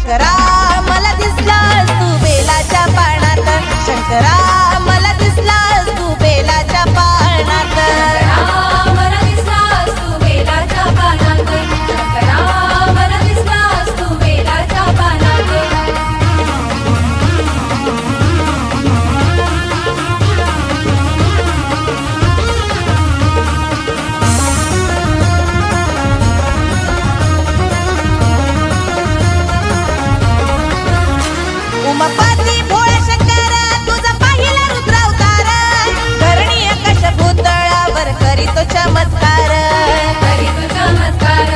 शंकरा मला दिसलास तू बेलाच्या पानात, शंकरा मला दिसलास तू बेलाच्या पानात, मला दिसलास तू बेलाच्या पानात, शंकरा मला दिसलास तू बेलाच्या पानात. उमापती भोळा शंकर तुझा पाहिला रुद्रावतार, धरणी आकाश भूतळावर करीतो चमत्कार, करी तू चमत्कार,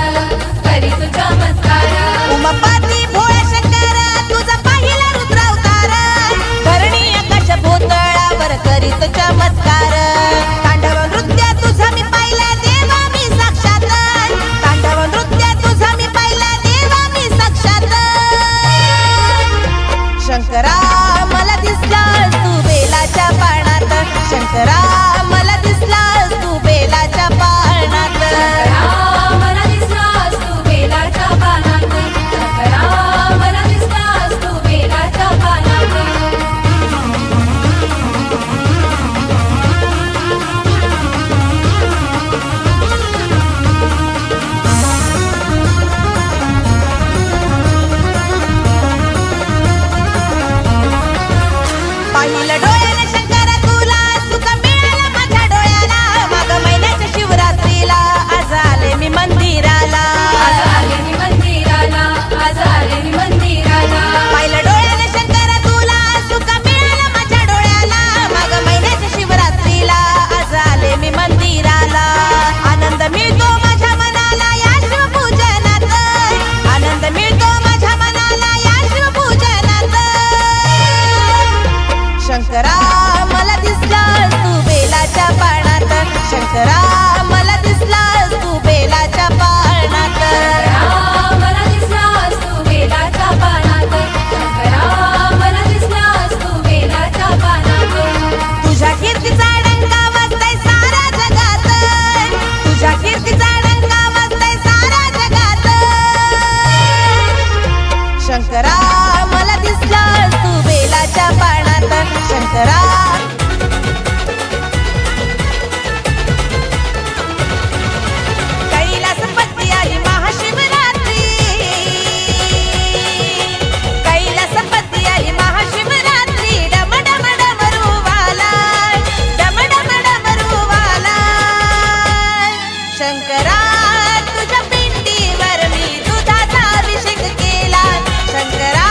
करी तू चमत्कार. उमापती भोळा शंकर तुझा पाहिला रुद्रावतार, धरणी आकाश भूतळावर करीतो चमत्कार. तांडव नृत्य तुझा मी पाहिला देवा मी साक्षात, तांडव नृत्य तुझा मी पाहिला देवा मी साक्षात. शंकरा मला दिसलास तू बेलाच्या पानात, शंकरा मला दिसलास तू बेलाच्या पानात, मला दिसलास तू बेलाच्या पानात, शंकरा मला दिसलास तू बेलाच्या पानात. पाहिलं डोळ्याने शंकरा तुला सुख मिळालं माझ्या डोळ्याला, माग महिन्याच्या शिवरात्रीला आज आले मी मंदिराला, आज आले मी मंदिराला, आज आले मी मंदिराला. पाहिलं डोळ्याने शंकरा तुला सुख मिळालं माझ्या डोळ्याला, माग महिन्याच्या शिवरात्रीला आज आले मी मंदिराला. आनंद मिळतो माझ्या मनाला या शिवपूजनात, आनंद मिळतो माझ्या मनाला या शिवपूजनात. शंकरा मला दिसलास तू बेलाच्या पानात, शंकरा मला दिसलास तू बेलाच्या पानात, मला दिसलास तू बेलाच्या पानात, शंकरा मला दिसलास तू बेलाच्या पानात. तुझ्या कीर्तीचा डंका वाजतय साऱ्या जगात, तुझ्या कीर्तीचा डंका वाजतय साऱ्या जगात. शंकरा मला दिसलास तू बेलाच्या पानात, शंकरा कैलासपती आली महाशिवरात्री, कैलासपती आली महाशिवरात्री. डम डम डमरूवाला, डम डम डमरूवाला. शंकरा तुझ्या पिंडीवर मी दुधाचा अभिषेक केला, शंकरा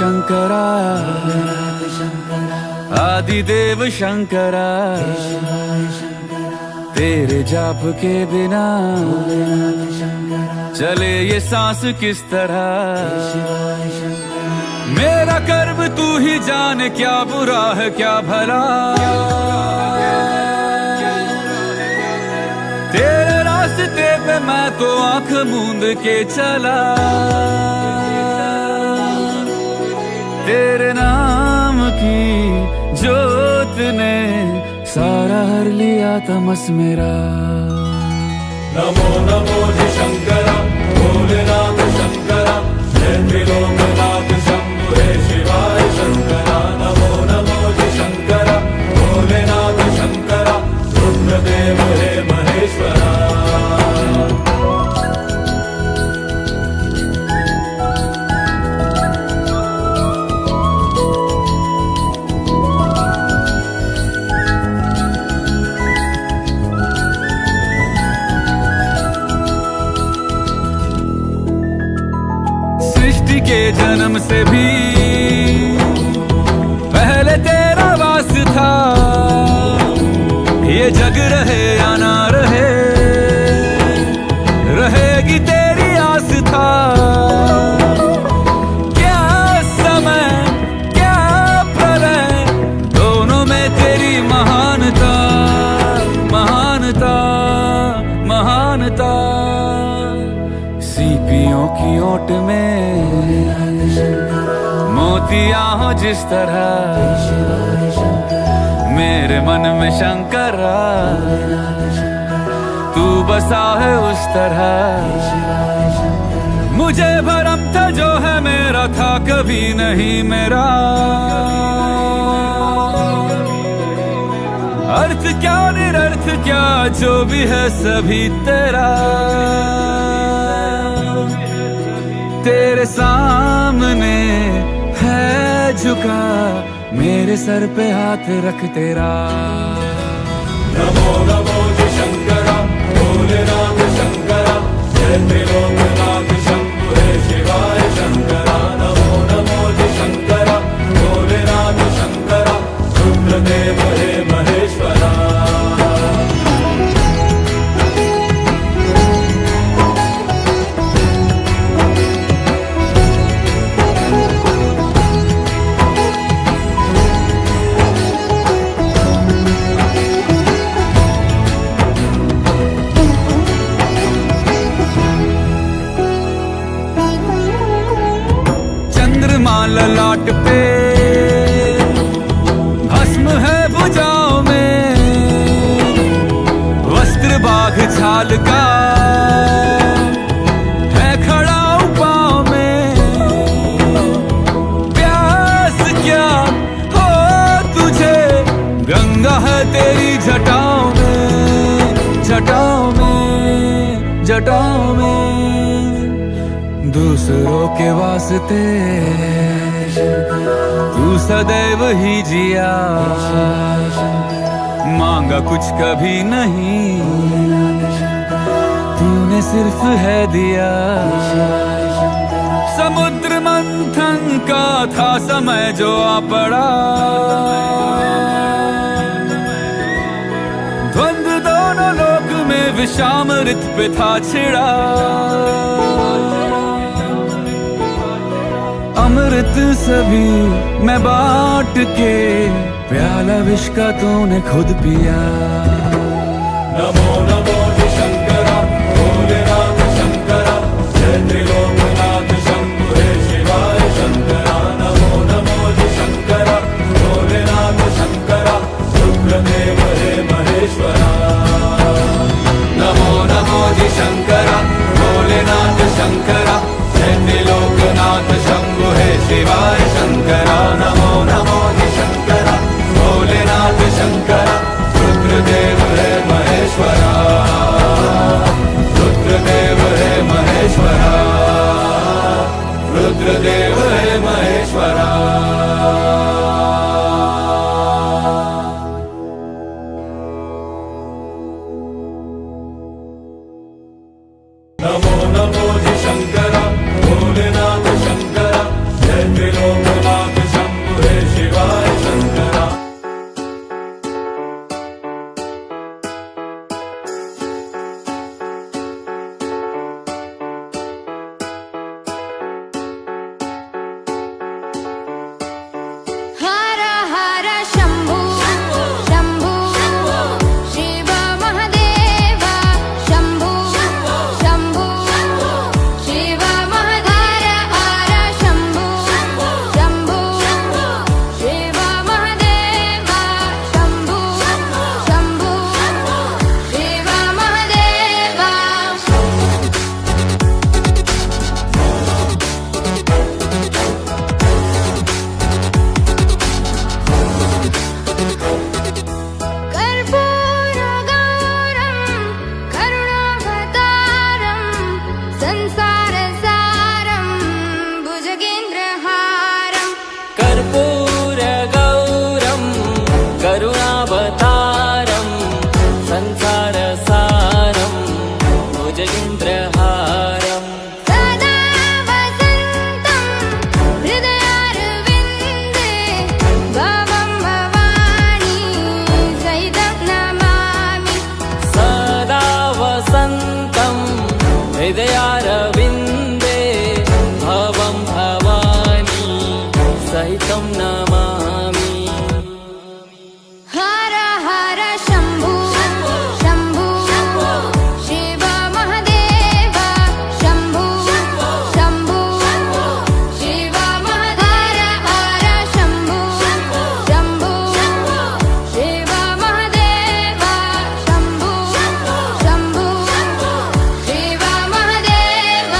शंकरा आदिदेव शंकरा तेरे जाप के बिना चले ये सांस किस तरह। मेरा कर्म तू ही जाने, क्या बुरा है क्या भला। तेरे रास्ते पे मैं तो आंख मूंद के चला, तेरे नाम की जोत ने सारा हर लिया तमस मेरा। नमो नमो जी शंकरा भोलेनाथ शंकरा जय त्रिलोकनाथ शंभु हे शिवाय शंकरा। नमो नमो जी शंकरा भोलेनाथ शंकरा रुद्रदेव हे महेश्वरा। सृष्टि के जन्म से भी पहले तेरा वास था। ये जग रहे या ना रहे, रहेगी तेरी आस था। क्या समय क्या प्रलय, दोनों में तेरी महानता महानता महानता। सीपियों की ओट में मोतियां हो जिस तरह, मेरे मन में शंकरा तू बसा है उस तरह। मुझे भरम था जो है मेरा था कभी नहीं मेरा। अर्थ क्या निरर्थ क्या जो भी है सभी तेरा। तेरे सामने है झुका मेरे सर पे हाथ रख तेरा। नमो नमो जी शंकरा भोलेनाथ शंकरा जय त्रिलोकनाथ शंभु हे शिवाय शंकरा। नमो नमो जी शंकरा भोलेनाथ शंकरा रुद्रदेव हे महेश्वरा। ललाट पे भस्म है भुजाओं में, वस्त्र बाघ छाल का है खड़ा पाँव में। प्यास क्या हो तुझे गंगा है तेरी जटाओं में जटाओं में जटाओं में। दूसरों के वास्ते तू सदैव ही जिया, मांगा कुछ कभी नहीं तूने सिर्फ है दिया। समुद्र मंथन का था समय जो आ पड़ा, द्वंद्व दोनों लोक में विषामृत पे था छिड़ा। अमृत सभी मैं बांट के प्याला विष का तूने खुद पिया। नमो नमो जी शंकरा भोलेनाथ शंकरा जय त्रिलोकनाथ शंभु हे शिवाय शंकरा। नमो नमो जी शंकरा भोलेनाथ शंकरा रुद्रदेव हे महेश्वरा। नमो नमो जी शंकरा भोलेनाथ शंकरा जय त्रिलोकनाथ शंभु हे शिवाय शंकरा। नमो नमो जी शंकरा भोलेनाथ शंकरा रुद्रदेव हे महेश्वरा। सहितं नमामि हर हर शम्भु शम्भु शिव महादेव शम्भु शम्भु शिव महादेव हर शम्भु शम्भु शिव महादेव शम्भु शम्भु शिव महादेव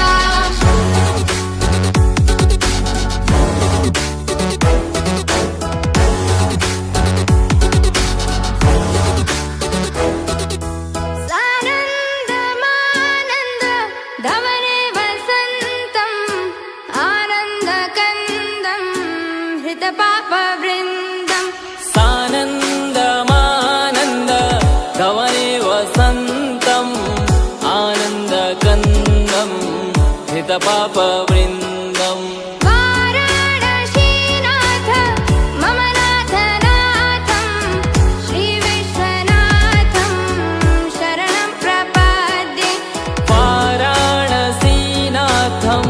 सानन्दमानन्द धवने वसन्तम् आनन्दकन्दं हृतपापवृन्दम् सानन्दमानन्द धवने वसन्तम् आनन्दकन्दं हितपापवृन्दम् वाराणसीनाथ मम नाथनाथं श्रीविश्वनाथं शरणं प्रपद्ये वाराणसीनाथं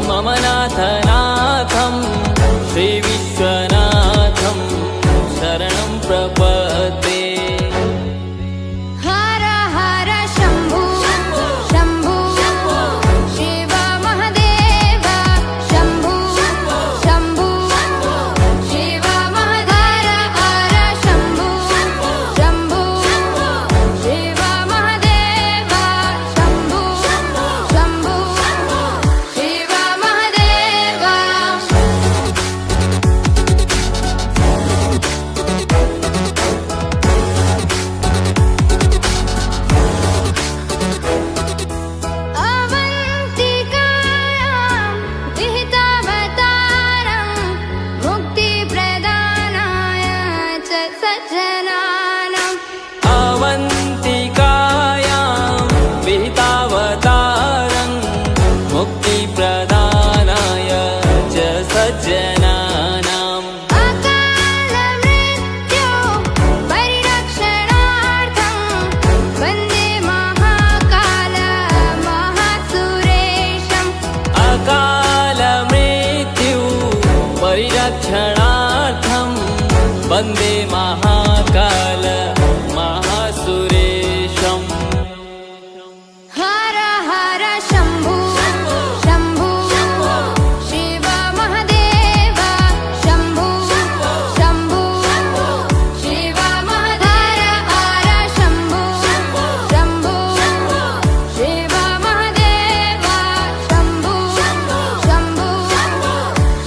मम नाथनाथं श्रीविश्वनाथं शरणं प्रपद्ये हर हर शम्भु शम्भु शिव महादेव शम्भु शम्भु शिव महादेव हर शम्भु शम्भु शिव महादेव शम्भु शम्भु शिव महादेव अवन्तिकायां विहितावतारं मुक्तिप्रदानाय च सज्जनानाम् अवन्तिकायां विहितावतारं मुक्तिप्रदानाय च सज्जनानाम् अकालमृत्यो परिरक्षणार्थं वन्दे महाकाल महासुरेशम् अकालमृत्यु परिरक्षणार्थं वन्दे महाकाल महासुरेशम् हर हर शम्भु शम्भु शिव महादेव शम्भु शम्भु शिव महादेव हर शम्भु शम्भु शिव महादेव शम्भु शम्भु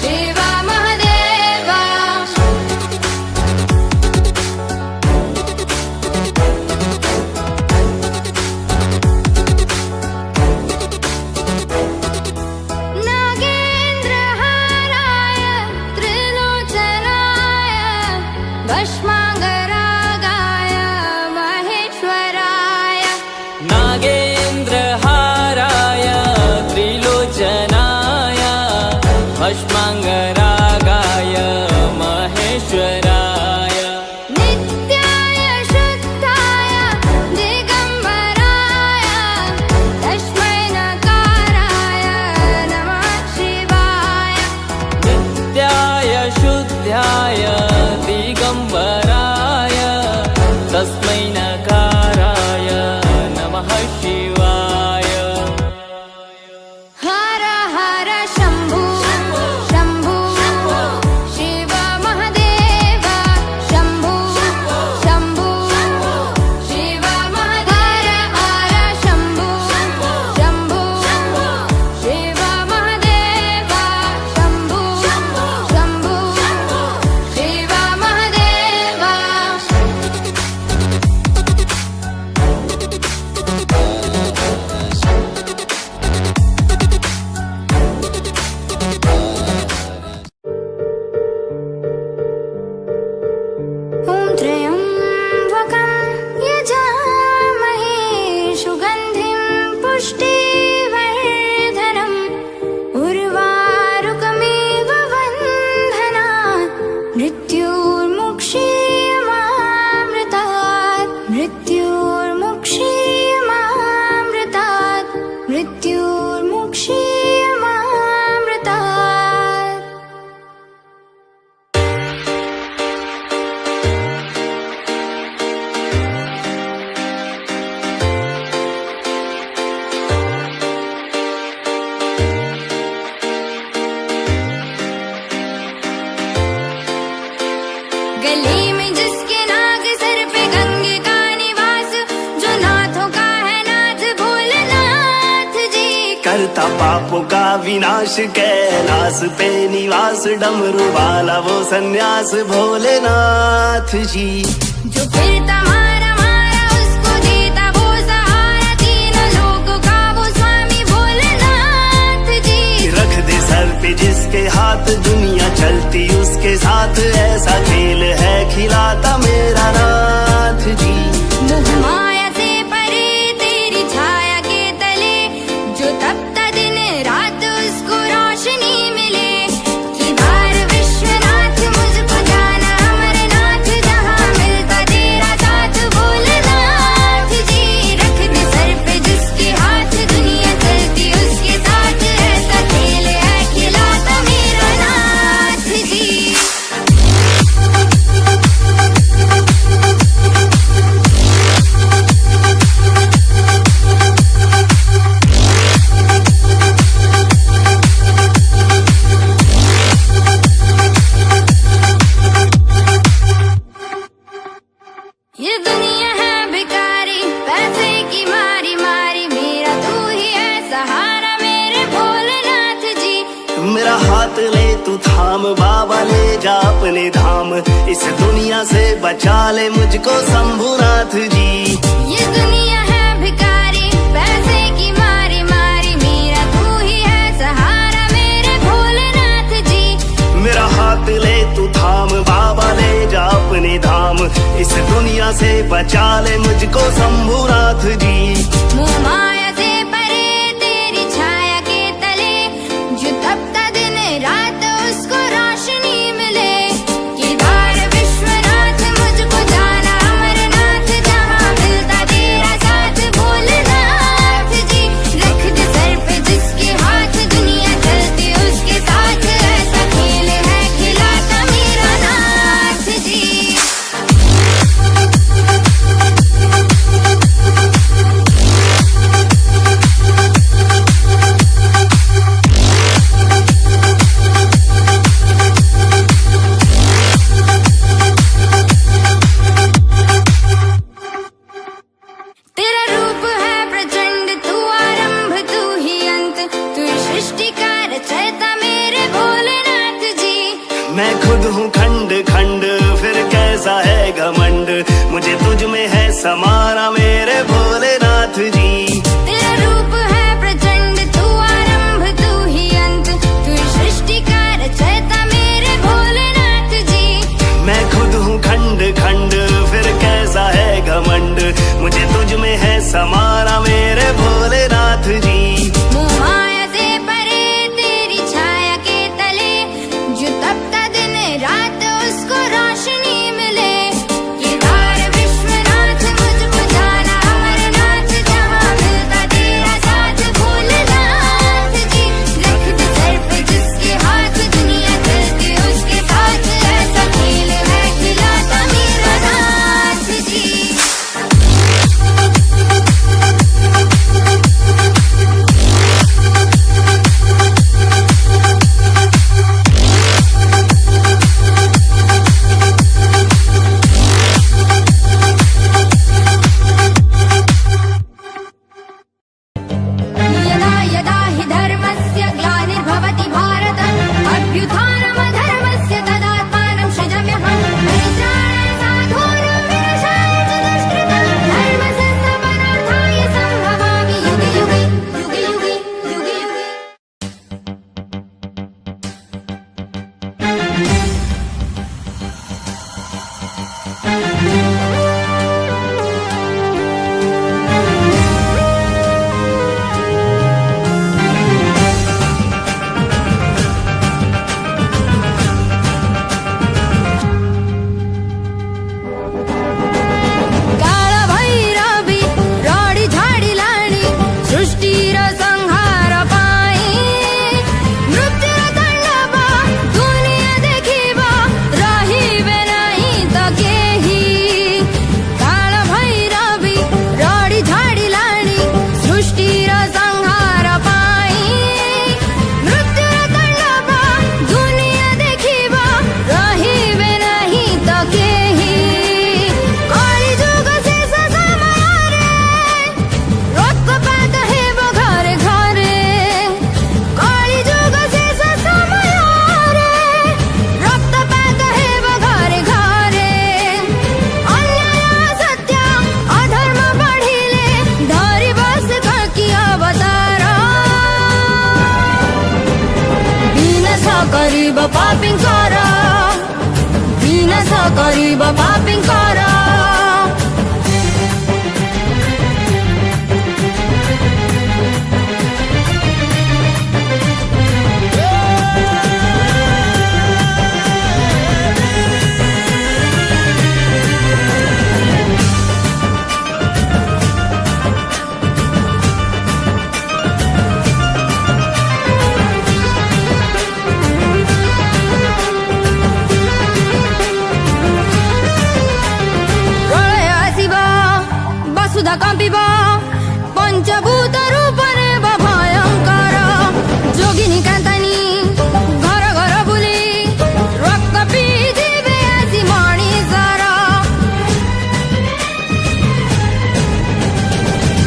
शिव महादेव नागेन्द्रहाराय त्रिलोचनाय भस्माङ्गरागाय महेश्वराय नागेन्द्रहाराय त्रिलोचनाय भस्माङ्गरागाय महेश्वराय नित्याय शुद्धाय दिगम्बराय तस्मै नकाराय नमः शिवाय नित्याय शुद्धाय दिगम्बराय तस्मै नकाराय नमः शिवाय हर हर शम्भु शम्भु शिव महादेव शम्भु शम्भु शिव महादेव हर शम्भु शम्भु शिव महादेव शम्भु शम्भु शिव गली में जिसके नाग सर पे गंगे का निवास, जो नाथों का है नाथ भोलेनाथ जी। करता पापों का विनाश कैलाश पे निवास, डमरू वाला वो सन्यास भोलेनाथ जी। जो फिरता मारा मारा उसको देता वो सहारा, तीनों लोगों का वो स्वामी भोलेनाथ जी। रख दे सर पे जिसके हाथ, दुनिया चलती उसके साथ, ऐसा खेल है खिलाता मेरा नाथ जी। मोह माया से परे तेरी छाया के तले, जो तपता दिन रात उसको रोशनी मिले। केदार विश्वनाथ मुझको जाना अमरनाथ, जहाँ मिलता तेरा साथ भोलेनाथ जी। रख दे सर पे जिसके हाथ, दुनिया चलती उसके साथ, ऐसा खेल है खिलाता मेरा नाथ जी। ये दुनिया है भिखारी, पैसे की मारी मारी, मेरा तू ही है सहारा मेरे भोलेनाथ जी। मेरा हाथ ले तू थाम, बाबा ले जा अपने धाम, इस दुनिया से बचा ले मुझको शंभुनाथ जी। ये दुनिया है भिखारी, पैसे की मारी मारी, मेरा तू ही है सहारा मेरे भोलेनाथ जी। मेरा हाथ ले तू थाम, बाबा ले जा अपने धाम, इस दुनिया से बचा ले मुझको शंभुनाथ जी। मोह माया से परे तेरी छाया के तले, जो तपता दिन रात उसको रोशनी मिले। केदार विश्वनाथ मुझको जाना अमरनाथ, जहाँ मिलता तेरा साथ भोलेनाथ जी। रख दे सर पे जिसके हाथ, दुनिया चलती उसके साथ, ऐसा खेल है खिलाता मेरा नाथ जी। तेरा रूप है प्रचंड, तू आरंभ तू ही अंत, तू सृष्टि का रचयिता मेरे भोलेनाथ जी। मैं खुद हूँ खंड खंड, फिर कैसा है घमंड, मुझे तुझ में है समाना मेरे भोलेनाथ जी। तेरा रूप है प्रचंड, तू आरंभ तू ही अंत, तू सृष्टि का रचयिता मेरे भोलेनाथ जी। मैं खुद हूँ खंड खंड, फिर कैसा है घमंड, मुझे तुझ में है समाना मेरे भोलेनाथ जी। मोह माया से परे तेरी छाया के तले, जो तपता दिन रात उसको रोशनी मिले। केदार विश्वनाथ मुझको जाना अमरनाथ, जहाँ मिलता पापिंकर विनाश करिब पापिंकर कंपिब पंचभूत रूप नेब भयंकर जोगिनी कांतानी घर घर बुली रक्त पीजिबे आसी मणिषर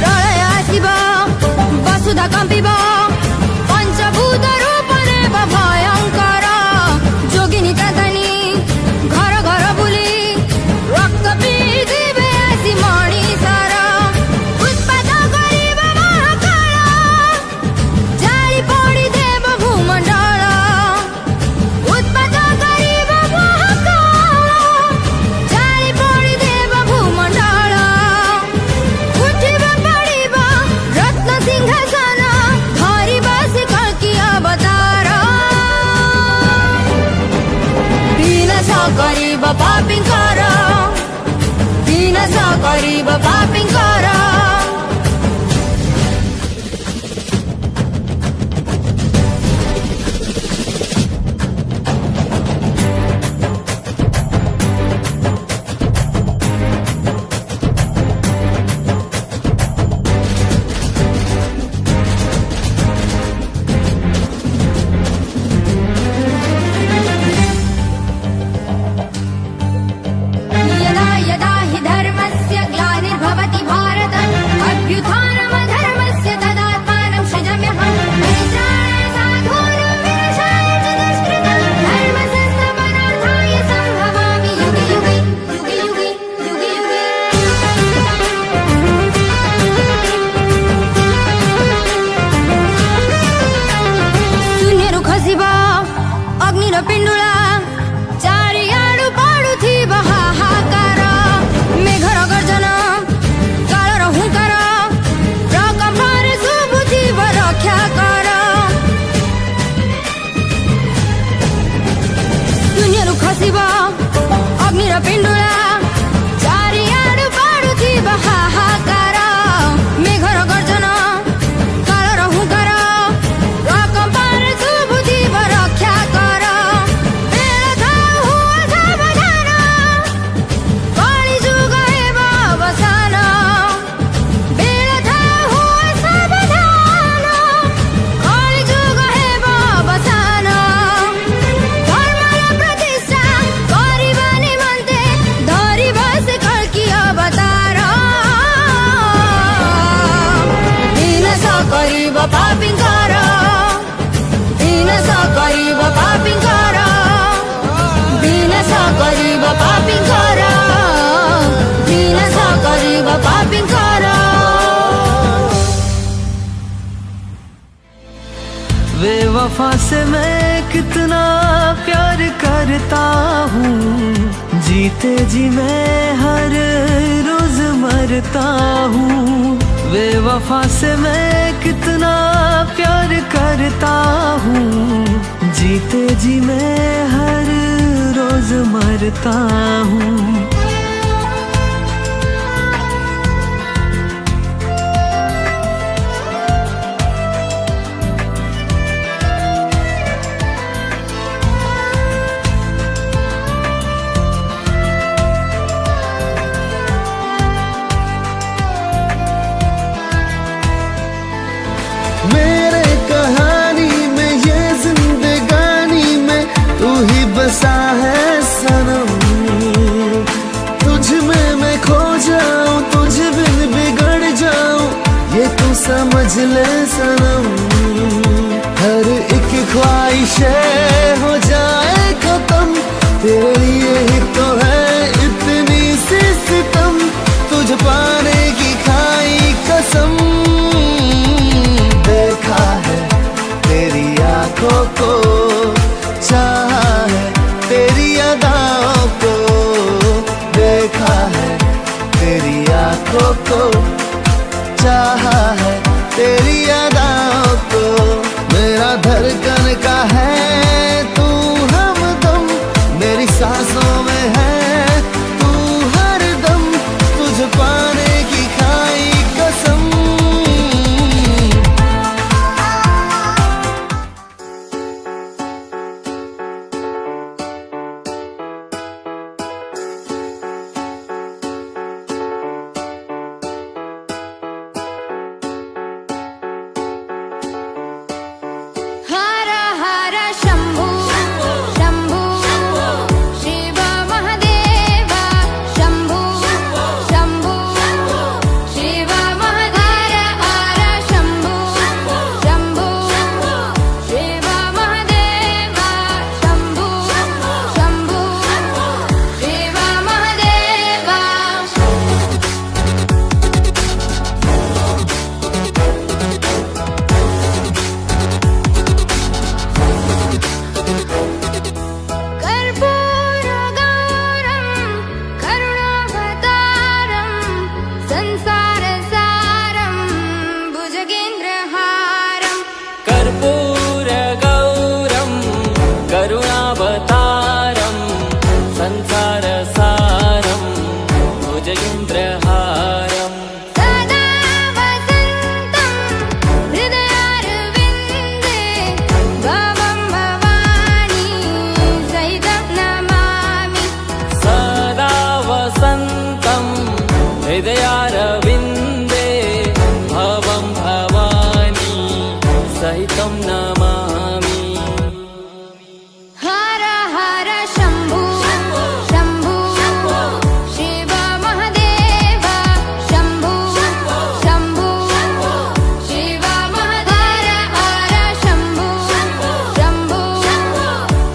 प्रलय आसिब वसुधा कंपिब पंचभूत रूप नेब भयंकर जोगिनी कांतानी घर घर बुली रक्त पीजिबे आसी मणिषर करिब पापिंकर विनाश करिब पापिंकर पिंडुला चारियाडु पडुथिब हाहाकार मेघर गर्जन कालर हुंकार प्रकम्परे शुभुथिब रक्षा कर शून्यरु खसिब अग्निर पिंडुला चारियाडु पडुथिब हाहाकार मेघर गर्जन कालर हुंकार प्रकम्परे शुभुथिब रक्षा कर पापिंकर विनाश करिब पापिंकर विनाश करिब पापिंकर विनाश करिब पापिंकर बेवफा से मैं कितना प्यार करता हूँ जीते जी मैं हर रोज मरता हूँ बेवफा से मैं कितना प्यार करता हूँ जीते जी मैं हर रोज मरता हूँ मेरे कहानी में ये जिंदगानी में तू ही बसा है सनम तुझ में मैं खो जाऊं तुझ बिन बिगड़ जाऊं ये तू समझ ले सनम हर एक ख्वाहिशें हो जाए खत्म तेरे लिए ही तो है इतनी सी सितम तुझ पाने की खाई कसम देखा है तेरी आंखों को चाहा है आंखों को, चाहा है तेरी अदाओं को। मेरा धड़कन का है तू हमदम, मेरी सांसों में है तू हरदम, तुझे पाने की खाई कसम। हर हर शंभू शंभू शिव महादेव शंभू शंभू शिव महादेव हर शंभू शंभू शिव महादेव शंभू शंभू शिव महादेव। कर्पूरगौरं करुणावतारं संसारसारं भुजगेन्द्रहारं। कर्पूरगौरं करुणावतारं संसारसारं भुजगेन्द्रहारं। सदा वसन्तं हृदयारविन्दे भवं भवानी सहितं नमामि। सदा वसन्तं हृदयारविन्दे भवं भवानी सहितं नमामि। हर हर शंभू शंभू शिव महादेव शंभू शंभू शिव महादेव हर शंभू शंभू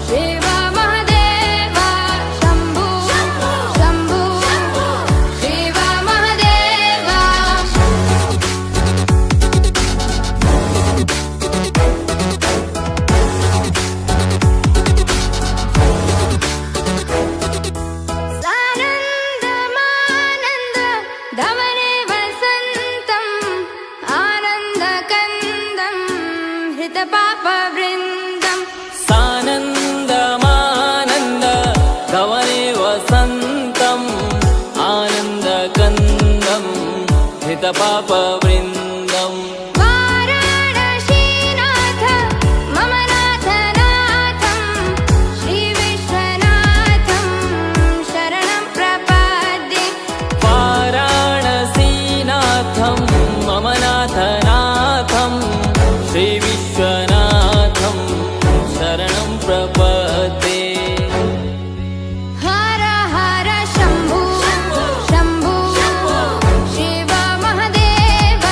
शिव महादेव शंभू शंभू शिव महादेव। सानन्दमानन्द धवने वसन्तम् आनन्दकन्दं हृतपापवृन्दम्। सानन्दमानन्द धवने वसन्तम् आनन्दकन्दं हितपापवृन्दम्। वाराणसीनाथ मम नाथनाथं श्रीविश्वनाथं शरणं प्रपद्ये। वाराणसीनाथं मम नाथनाथं श्रीविश्वनाथं शरणं प्रपद्ये। हर हर शंभू शंभू शिव महादेव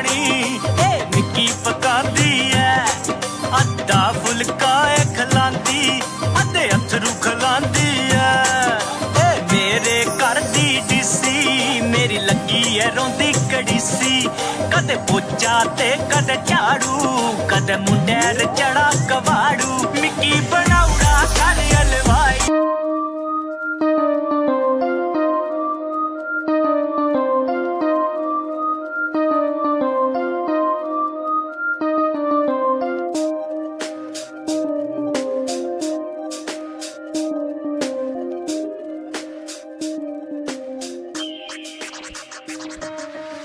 पानी निक्की पकांदी है अद्धा फुलका खलांदी अद्धे अथरू खलांदी है मेरे घर दी डिसी मेरी लगी है रोंदी कड़ीसी कदे पोचा ते कदे झाड़ू कदे मुंडेर चढ़ा कवाड़ू मिक्की बनाउड़ा कर हलवाई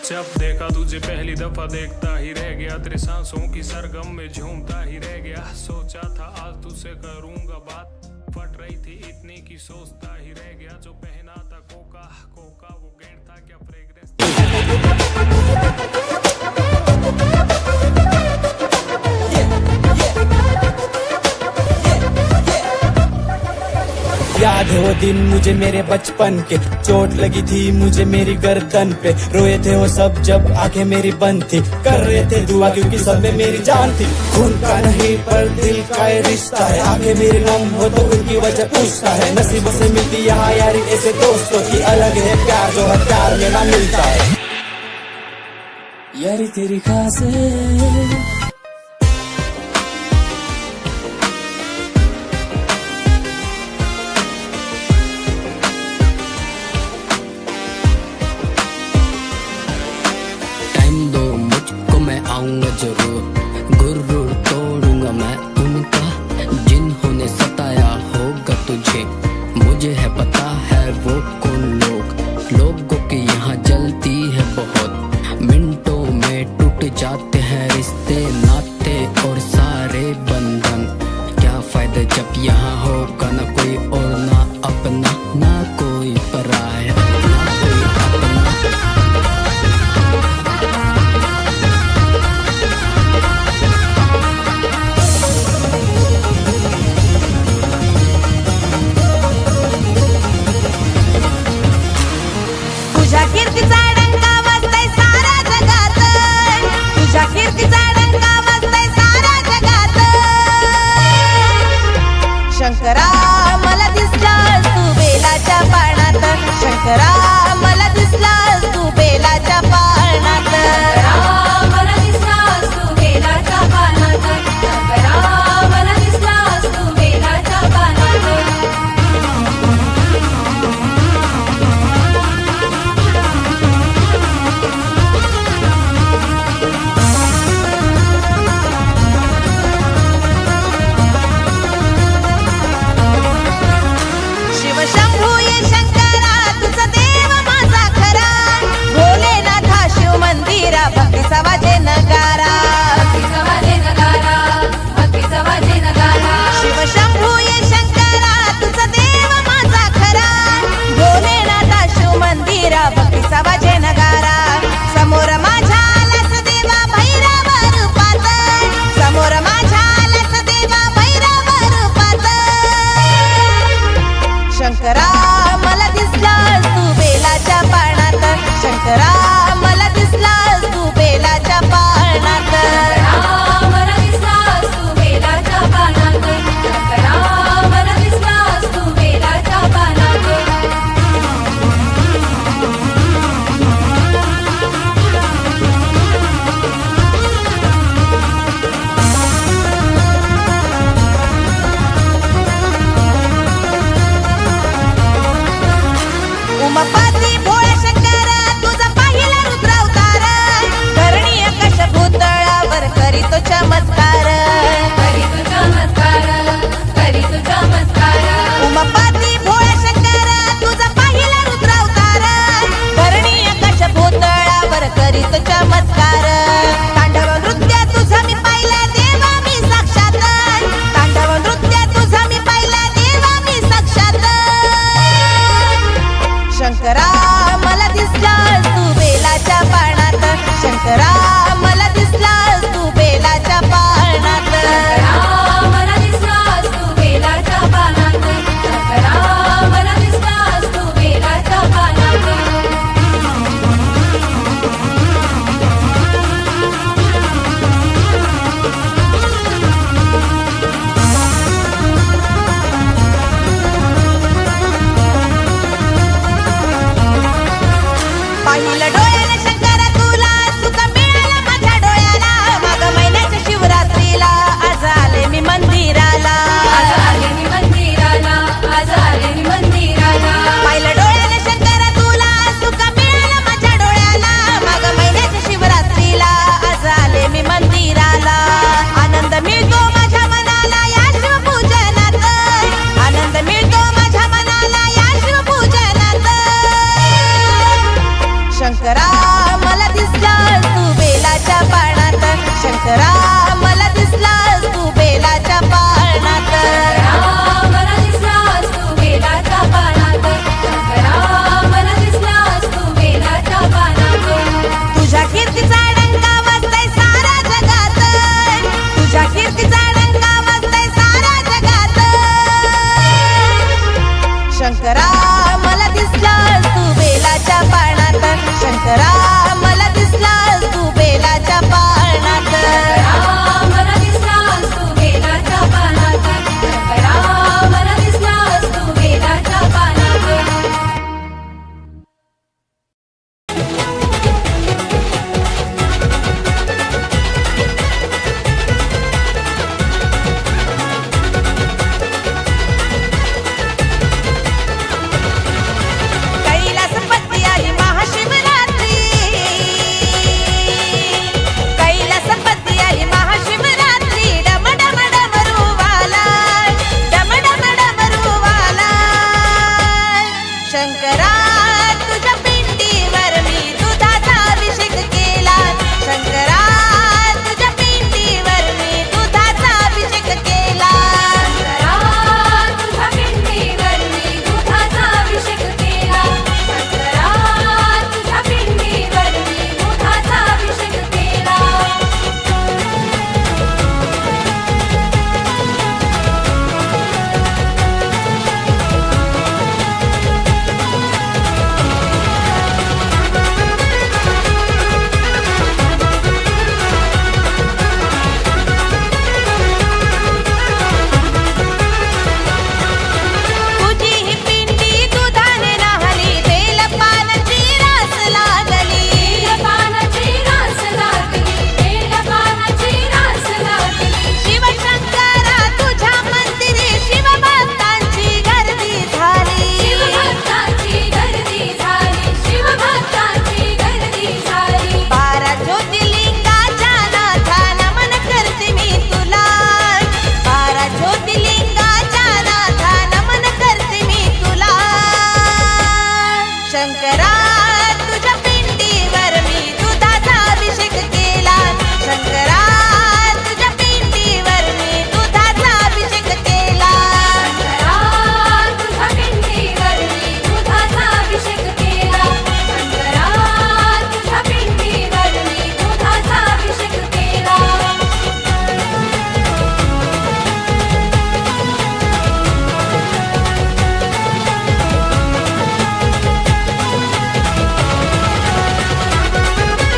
जब देखा तुझे पहली दफा देखता ही रह गया तेरे सांसों की सरगम में झूमता ही रह गया सोचा था आज तुझसे करूंगा बात फट रही थी इतनी की सोचता ही रह गया जो पहना था कोका कोका वो गेंद था क्या फ्रेग्रेंस याद है वो दिन मुझे मेरे बचपन के चोट लगी थी मुझे मेरी गर्दन पे रोए थे वो सब जब आंखें मेरी बंद थी कर रहे थे दुआ क्योंकि सब में मेरी जान थी खून का नहीं पर दिल का ये रिश्ता है आंखें मेरी नम हो तो उनकी वजह पूछता है नसीबों से मिलती यहाँ यारी ऐसे दोस्तों की अलग है प्यार जो हथियार में ना मिलता है यारी तेरी खास है आऊंगा जरूर गुरूर तोड़ूंगा मैं उनका जिन्होंने सताया होगा तुझे मुझे है पता है वो कौन लोगों की यहाँ जलती है बहुत मिनटों में टूट जाते हैं रिश्ते नाते और सारे बंधन क्या फायदा जब यहाँ होगा ना कोई और ना अपना ना कोई पराया ना कोई अपना तुझ्या कीर्तीचा डंका वाजतय साऱ्या जगात तुझ्या कीर्तीचा डंका वाजतय साऱ्या जगात शंकरा मला दिसलास तू बेलाच्या पाण्यात शंकरा मला दिसलास तू बेलाच्या पाण्यात मला दिसलास तू बेलाच्या पानात मला दिसलास तू बेलाच्या पानात शिवशंभू ये शंकरा तुझा देव माझा खरा भोलेनाथा शिव मंदिरा भक्तीचा वाजे नगारा भक्तीचा वाजे नगारा शिवशंभू ये शंकरा तुझा देव माझा खरा भोलेनाथा शिव मंदिरा भक्तीचा वाजे नगारा समोर माझ्या आलास देवा भैरव रूपात समोर माझ्या आलास देवा भैरव रूपात शंकरा मला दिसलास तू बेलाच्या पाण्यात शंकरा मला दिसलास तू बेलाच्या पाण्यात मला दिसलास तू बेलाच्या पानात मला दिसलास तू बेलाच्या पानात उमापती भोळा शंकर तुझा पाहिला रुद्रावतार धरणी आकाश भूतळावर करीतो चमत्कार करी तू चमत्कार उमापती भोळा शंकर तुझा पाहिला रुद्रावतार धरणी आकाश भूतळावर करीतो चमत्कार तांडव नृत्य तुझं मी पाहिलं देवा मी साक्षात तांडव नृत्य तुझं मी पाहिलं देवा मी साक्षात शंकरा मला दिसलास तू बेलाच्या पाण्यात शंकरा मला दिसलास तू बेलाच्या पाण्यात मला दिसलास तू बेलाच्या पानात मला दिसलास तू बेलाच्या पानात मला दिसलास तू बेलाच्या पानात शंकरा मला दिसलास तू बेलाच्या पानात मला दिसलास तू बेलाच्या पानात मला दिसलास तू बेलाच्या पानात कैलासपती आली महाशिवरात्री कैलासपती आली महाशिवरात्री डम डम डमरुवाला डम डम डमरुवाला शंकरा तुझ्या पिंडीवर मी दुधाचा अभिषेक केला शंकरा तुझ्या पिंडीवर मी दुधाचा अभिषेक केला तुझ्या पिंडीवर मी दुधाचा अभिषेक केला तुझ्या पिंडीवर मी दुधाचा अभिषेक केला तुझी ही पिंडी दुधाने नाहली बेलपानाची रास लागली बेलपानाची रास लागली बेलपानाची रास लागली शिवशंकरा तुझ्या मंदिरी शिवभक्तांची गर्दी झाली शिवभक्तांची गर्दी झाली शिवभक्तांची गर्दी झाली 12 ज्योतिर्लिंगाच्या नाथा नमन करते मी तुला 12 ज्योतिर्लिंगाच्या नाथा नमन करते मी तुला शंकरा